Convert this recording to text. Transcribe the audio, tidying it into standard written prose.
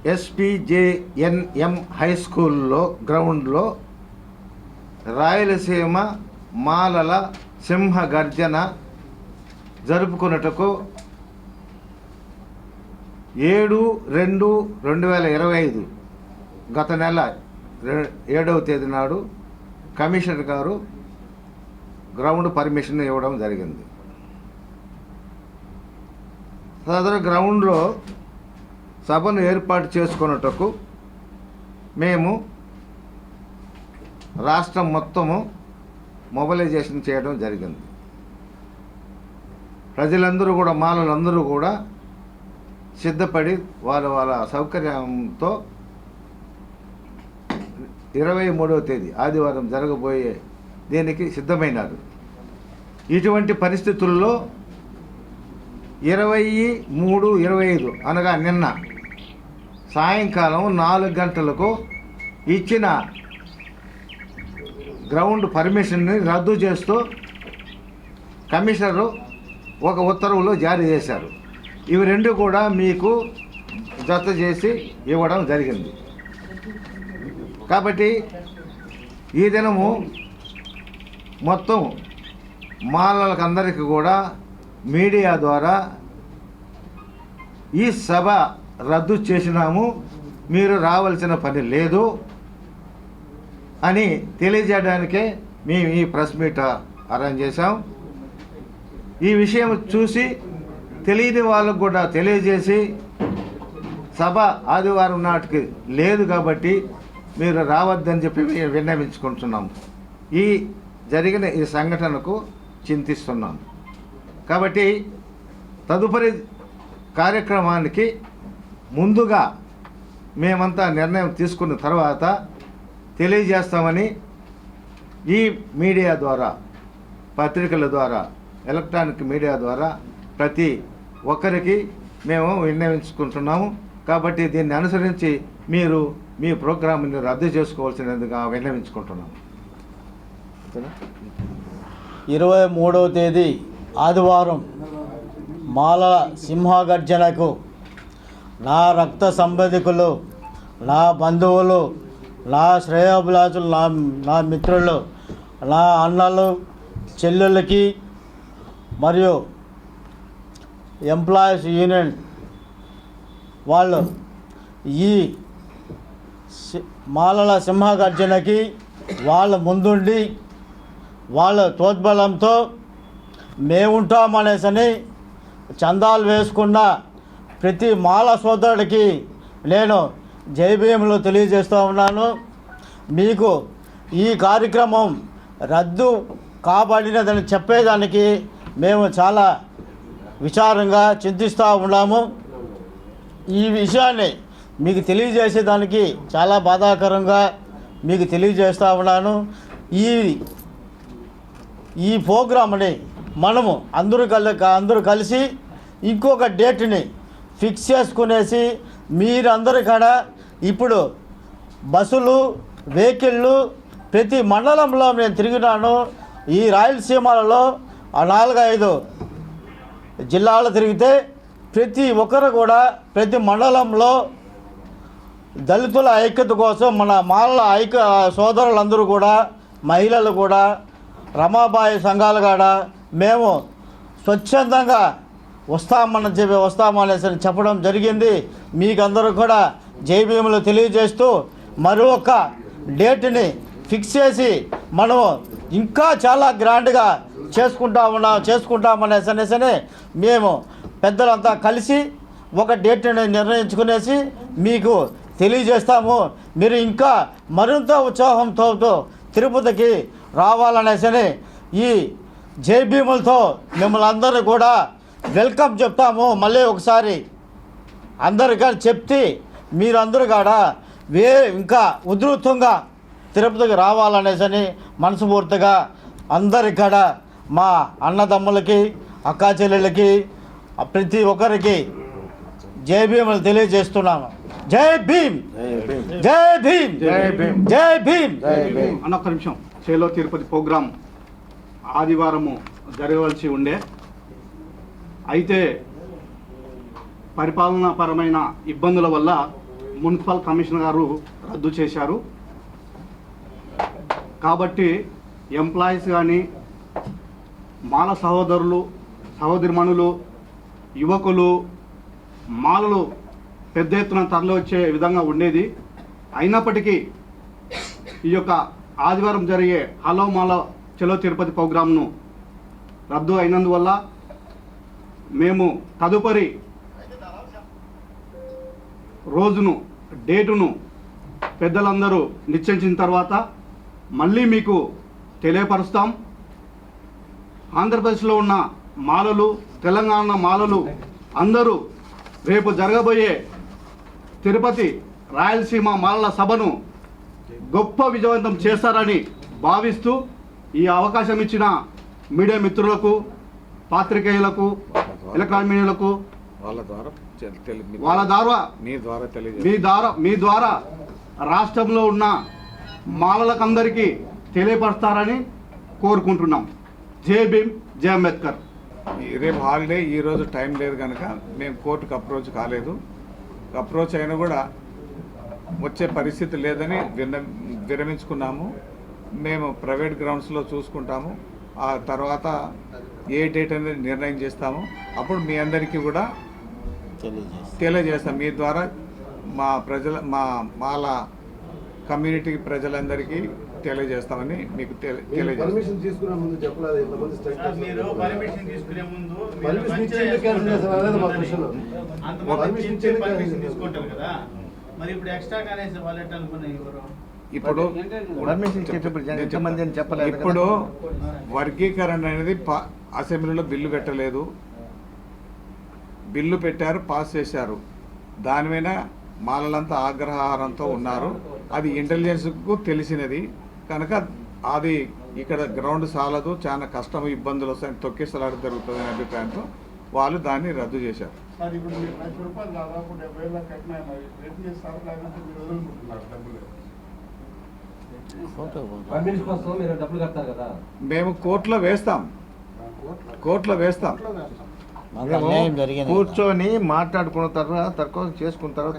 SPJNM high స్కూల్లో గ్రౌండ్లో రాయలసీమ మాలల సింహ గర్జన జరుపుకున్నటకు 7/2/2025 గత నెల 7వ తేదీ నాడు కమిషనర్ గారు గ్రౌండ్ పర్మిషన్ ఇవ్వడం జరిగింది. సదరు గ్రౌండ్లో సభను ఏర్పాటు చేసుకున్నటకు మేము రాష్ట్రం మొత్తము మొబిలైజేషన్ చేయడం జరిగింది. ప్రజలందరూ కూడా మాలలందరూ కూడా సిద్ధపడి వాళ్ళ సౌకర్యంతో 23వ తేదీ ఆదివారం జరగబోయే దీనికి సిద్ధమైనారు. ఇటువంటి పరిస్థితుల్లో 23/25 అనగా నిన్న సాయంకాలం 4 గంటలకు ఇచ్చిన గ్రౌండ్ పర్మిషన్ని రద్దు చేస్తూ కమిషనరు ఒక ఉత్తర్వులు జారీ చేశారు. ఇవి రెండు కూడా మీకు జత చేసి ఇవ్వడం జరిగింది. కాబట్టి ఈ దినము మొత్తం మాలలకందరికీ కూడా మీడియా ద్వారా ఈ సభ రద్దు చేసినాము, మీరు రావాల్సిన పని లేదు అని తెలియజేయడానికే మేము ఈ ప్రెస్ మీట్ అరేంజ్ చేశాం. ఈ విషయం చూసి తెలియని వాళ్ళకు కూడా తెలియజేసి సభ ఆదివారం నాటికి లేదు కాబట్టి మీరు రావద్దని చెప్పి విన్నవించుకుంటున్నాము. ఈ జరిగిన ఈ సంఘటనకు చింతిస్తున్నాం. కాబట్టి తదుపరి కార్యక్రమానికి ముందుగా మేమంతా నిర్ణయం తీసుకున్న తర్వాత తెలియజేస్తామని ఈ మీడియా ద్వారా, పత్రికల ద్వారా, ఎలక్ట్రానిక్ మీడియా ద్వారా ప్రతి ఒక్కరికి మేము విన్నవించుకుంటున్నాము. కాబట్టి దీన్ని అనుసరించి మీరు మీ ప్రోగ్రాంని రద్దు చేసుకోవాల్సినదిగా విన్నవించుకుంటున్నాము. 23వ తేదీ ఆదివారం మాలల సింహగర్జనకు నా రక్త సంబంధికులు, నా బంధువులు, నా శ్రేయోభిలాషులు, నా మిత్రులు, నా అన్నలు, చెల్లెళ్ళకి మరియు ఎంప్లాయీస్ యూనియన్ వాళ్ళు ఈ మాలల సింహగర్జనకి వాళ్ళ ముందుండి వాళ్ళ తోడ్బలంతో మేముంటామనేసని చందాలు వేసుకున్న ప్రతి మాల సోదరుడికి నేను జైభీములు తెలియజేస్తూ ఉన్నాను. మీకు ఈ కార్యక్రమం రద్దు కాబడినదని చెప్పేదానికి మేము చాలా విచారంగా చింతిస్తూ ఉన్నాము. ఈ విషయాన్ని మీకు తెలియజేసేదానికి చాలా బాధాకరంగా మీకు తెలియజేస్తూ ఉన్నాను. ఈ ప్రోగ్రామ్ని మనము అందరూ కలిసి ఇంకొక డేట్ని ఫిక్స్ చేసుకునేసి మీరందరూ కూడా ఇప్పుడు బస్సులు, వెహికళ్ళు ప్రతి మండలంలో నేను తిరిగినాను. ఈ రాయలసీమలలో 4-5 జిల్లాలు తిరిగితే ప్రతి ఒక్కరు కూడా ప్రతి మండలంలో దళితుల ఐక్యత కోసం మన మాలల సోదరులందరూ కూడా, మహిళలు కూడా, రమాబాయి సంఘాలు కూడా మేము స్వచ్ఛందంగా వస్తామనేసి చెప్పడం జరిగింది. మీకందరూ కూడా జైభీములు తెలియజేస్తూ మరొక డేట్ని ఫిక్స్ చేసి మనం ఇంకా చాలా గ్రాండ్గా చేసుకుంటామనేసి మేము పెద్దలంతా కలిసి ఒక డేట్ని నిర్ణయించుకునేసి మీకు తెలియజేస్తాము. మీరు ఇంకా మరింత ఉత్సాహంతో తిరుపతికి రావాలనేసి ఈ జైభీములతో మిమ్మల్ని అందరూ కూడా వెల్కమ్ చెప్తాము. మళ్ళీ ఒకసారి అందరికీ చెప్తే మీరందరూ కూడా ఇంకా ఉధృతంగా తిరుపతికి రావాలనేసి మనస్ఫూర్తిగా అందరికడ మా అన్నదమ్ములకి, అక్కా చెల్లెళ్ళకి, ప్రతి ఒక్కరికి జై భీములు తెలియజేస్తున్నాను. జై భీమ్, జై భీమ్, జై భీమ్. అన్నొక్క నిమిషం. చేలో తిరుపతి ప్రోగ్రాం ఆదివారము జరగవలసి ఉండే, అయితే పరిపాలనాపరమైన ఇబ్బందుల వల్ల మున్సిపల్ కమిషనర్ గారు రద్దు చేశారు. కాబట్టి ఎంప్లాయీస్ కానీ మాల సహోదరులు సహోదరిమణులు యువకులు మాలలు పెద్ద ఎత్తున తరలి వచ్చే విధంగా ఉండేది. అయినప్పటికీ ఈ యొక్క ఆదివారం జరిగే హలో మాల చలో తిరుపతి ప్రోగ్రాంను రద్దు అయినందువల్ల మేము తదుపరి రోజును డేటును పెద్దలందరూ నిశ్చయించిన తర్వాత మళ్ళీ మీకు తెలియపరుస్తాం. ఆంధ్రప్రదేశ్లో ఉన్న మాలలు తెలంగాణ మాలలు అందరూ రేపు జరగబోయే తిరుపతి రాయలసీమ మాలల సభను గొప్ప విజయవంతం చేస్తారని భావిస్తూ ఈ అవకాశం ఇచ్చిన మీడియా మిత్రులకు పాత్రికేయులకు ఎలక్ట్రానిక్ మీడియాలకు వాళ్ళ ద్వారా మీ ద్వారా రాష్ట్రంలో ఉన్న మాలలకందరికీ తెలియపరుస్తారని కోరుకుంటున్నాం. జై భీమ్, జై అంబేద్కర్. రేపు హాలిడే, ఈరోజు టైం లేదు కనుక మేము కోర్టుకు అప్రోచ్ కాలేదు. అప్రోచ్ అయినా కూడా వచ్చే పరిస్థితి లేదని విరమించుకున్నాము. మేము ప్రైవేట్ గ్రౌండ్స్లో చూసుకుంటాము. ఆ తర్వాత ఏ డేట్ అనేది నిర్ణయం చేస్తాము. అప్పుడు మీ అందరికీ కూడా తెలియజేస్తాం. మీ ద్వారా మా మాల కమ్యూనిటీ ప్రజలందరికీ తెలియజేస్తామని మీకు తెలియజేస్తాం. ఇప్పుడు ఇప్పుడు వర్గీకరణ అనేది అసెంబ్లీలో బిల్లు పెట్టలేదు. బిల్లు పెట్టారు, పాస్ చేశారు. దాని మీద మాలలంతా ఆగ్రహారంతో ఉన్నారు. అది ఇంటెలిజెన్స్కు తెలిసినది కనుక అది ఇక్కడ గ్రౌండ్ సాలదు, చాలా కష్టం, ఇబ్బందులు వస్తాయి, తొక్కిసలాట జరుగుతుంది అనే అభిప్రాయంతో వాళ్ళు దాన్ని రద్దు చేశారు. మేము కోర్టులో వేస్తాం. కూర్చొని మాట్లాడుకున్న తర్వాత చేసుకున్న తర్వాత